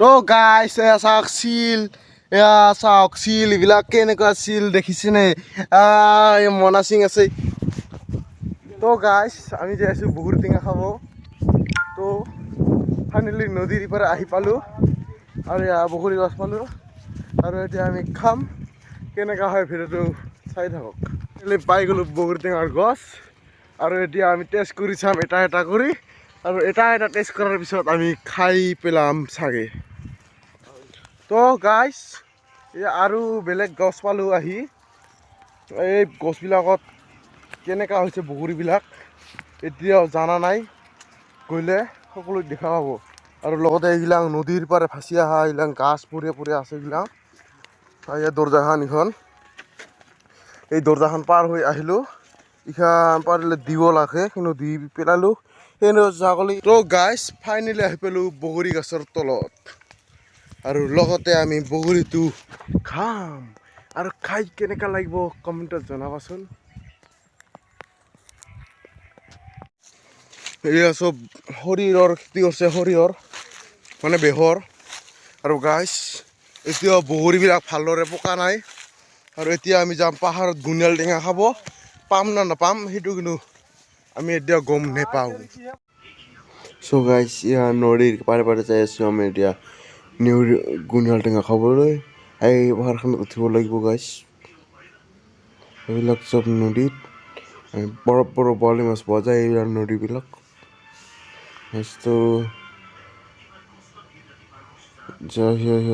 তো গাইছ চাওক চিল এয়া চাওক চিল এইবিলাক কেনেকুৱা চিল দেখিছেনে মনা সিং আছে তো গাইছ আমি যে আছো বহুত টেঙা খাব তো ফাইনেলি নদীৰ পৰা আহি পালোঁ আৰু বগৰী গছ পালোঁ আৰু এতিয়া আমি খাম কেনেকুৱা হয় ভিডিঅ'টো চাই থাকক পাই গ'লোঁ বগৰী টেঙাৰ গছ আৰু এতিয়া আমি টেষ্ট কৰি চাম এটা এটা কৰি আৰু এটা এটা টেষ্ট কৰাৰ পিছত আমি খাই পেলাম চাগে তো গাইছ আৰু বেলেগ গছ পালোঁ আহি এই গছবিলাকত কেনেকুৱা হৈছে বগৰীবিলাক এতিয়াও জানা নাই গ'লে সকলো দেখা পাব আৰু লগতে এইবিলাক নদীৰ পৰা ভাচি অহা এইবিলাক গাছ পৰি পৰি আছে এইবিলাক ইয়াত দৰ্জাখন এইখন এই দৰ্জাখন পাৰ হৈ আহিলোঁ ইখন পাৰিলে দিব লাগে কিন্তু দি পেলালোঁ সেই ছাগলী তো গাইছ ফাইনেলি আহি পালোঁ বগৰী গছৰ তলত আৰু লগতে আমি বগৰীটো খাম আৰু খাই কেনেকুৱা লাগিব কমেণ্টত জনাবাচোন এয়া চব সৰিয়হৰ খেতি কৰিছে সৰিয়হৰ মানে বেহৰ আৰু গাইছ এতিয়াও বগৰীবিলাক ভালদৰে পকা নাই আৰু এতিয়া আমি যাম পাহাৰত গুণিয়াল টেঙা খাব পাম না নাপাম সেইটো কিন্তু আমি এতিয়া গম নাপাওঁ চ' গাইছ ইয়াৰ নদীৰ পাৰে পাৰে যাই আছোঁ আমি এতিয়া নিউ গুণিয়াল টেঙা খাবলৈ এই পাহাৰখনত উঠিব লাগিব গাইছ এইবিলাক চব নদীত বৰফ বৰালি মাছ পোৱা যায় এইবিলাক নদীবিলাক তো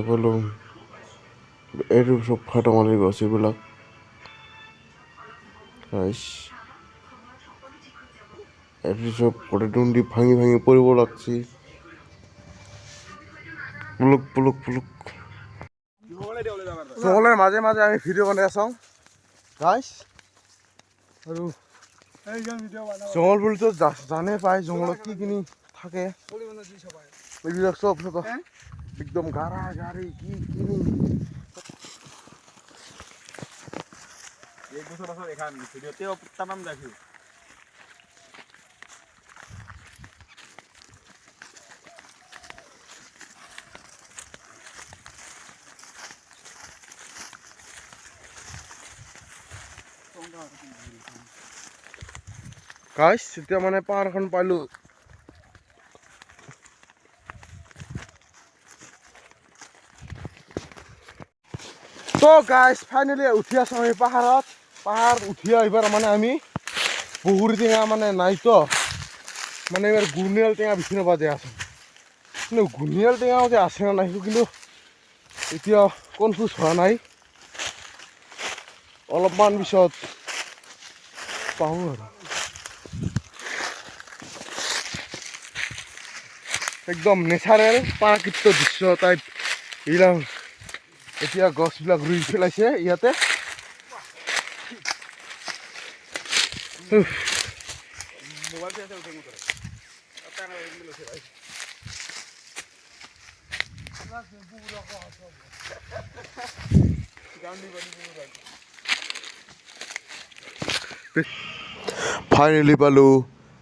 পালোঁ এইটো চব ফাটামালিৰ গছ এইবিলাক গাইছ এইটো চব গোটেই দি ভাঙি ভাঙি পৰিব লাগছি পুলুক পুলুক পুলুক জংঘলৰ মাজে মাজে আমি ভিডিঅ' বনাই আছোঁ গাইছ আৰু জংঘল বুলিতো জানে পায় জংঘলত কি কিনি থাকে এইবিলাক চব একদম গাড়া গাড়ি কি কিনি এক বছর আছে এখান ভিডিওতেও তামাম দেখি গাইছ এতিয়া মানে পাহাৰখন পালোঁ তো গাইছ ফাইনেলি উঠি আছোঁ আমি পাহাৰ উঠি এইবাৰ মানে আমি বগৰী টেঙা মানে নাই তো মানে এইবাৰ গুণিয়াল টেঙা বিচাৰি নাপা যে আছে কিন্তু গুণিয়াল টেঙাও যে আছে না নাই কিন্তু এতিয়া কনফিউজ হোৱা নাই অলপমান পিছত পাওঁ আৰু একদম নেচাৰেল প্ৰাকৃতিক দৃশ্য টাইপ এইবিলাক এতিয়া গছবিলাক ৰুই পেলাইছে ইয়াতে ফাইনেলি পালোঁ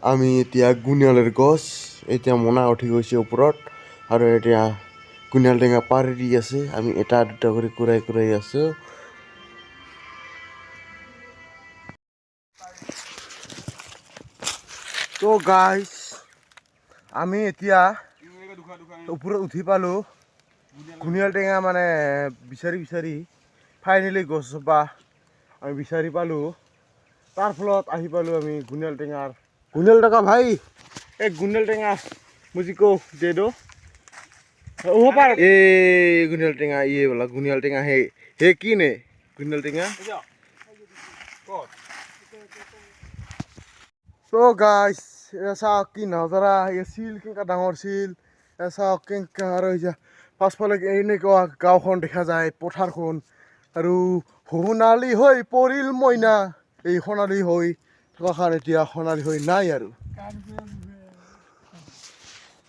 আমি এতিয়া গুণিয়ালৰ গছ এতিয়া মোনা উঠি গৈছে ওপৰত আৰু এতিয়া গুণিয়াল টেঙা পাৰি দি আছে আমি এটা দুটা কৰি কুৰাই আছোঁ তো গাইছ আমি এতিয়া ওপৰত উঠি পালোঁ গুণিয়াল টেঙা মানে বিচাৰি ফাইনেলি গছজোপা আমি বিচাৰি পালোঁ তাৰ ফলত আহি পালোঁ আমি গুণিয়াল টেঙা ভাই এই গুণিয়াল টেঙা মুজিকো দে দো ऊपर ए गुनियाल टेंगा ये वाला गुनियाल टेंगा है की ने गुनियाल टेंगा तो गाइस ऐसा की नजारा ये सील केंका डांगर सील ऐसा केंका आरो जा पासफाले এনেকুৱা গাঁওখন দেখা যায় পথাৰখন আৰু সোণালী হৈ পৰিল মইনা এই সোণালী হৈ থকা এতিয়া সোণালী হৈ নাই আৰু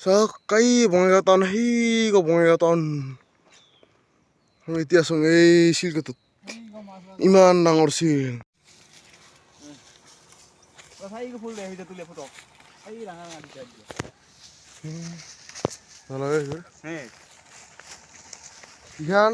so kai bongatan hi go bongatan এতিয়া সং এই শিলকত ইমান ডাঙৰ শিল কথাই ফুল দে ভিডিও তুলে ফটো এই ৰাঙা ৰাঙা দিছে ভালো হয়ে হে ইহান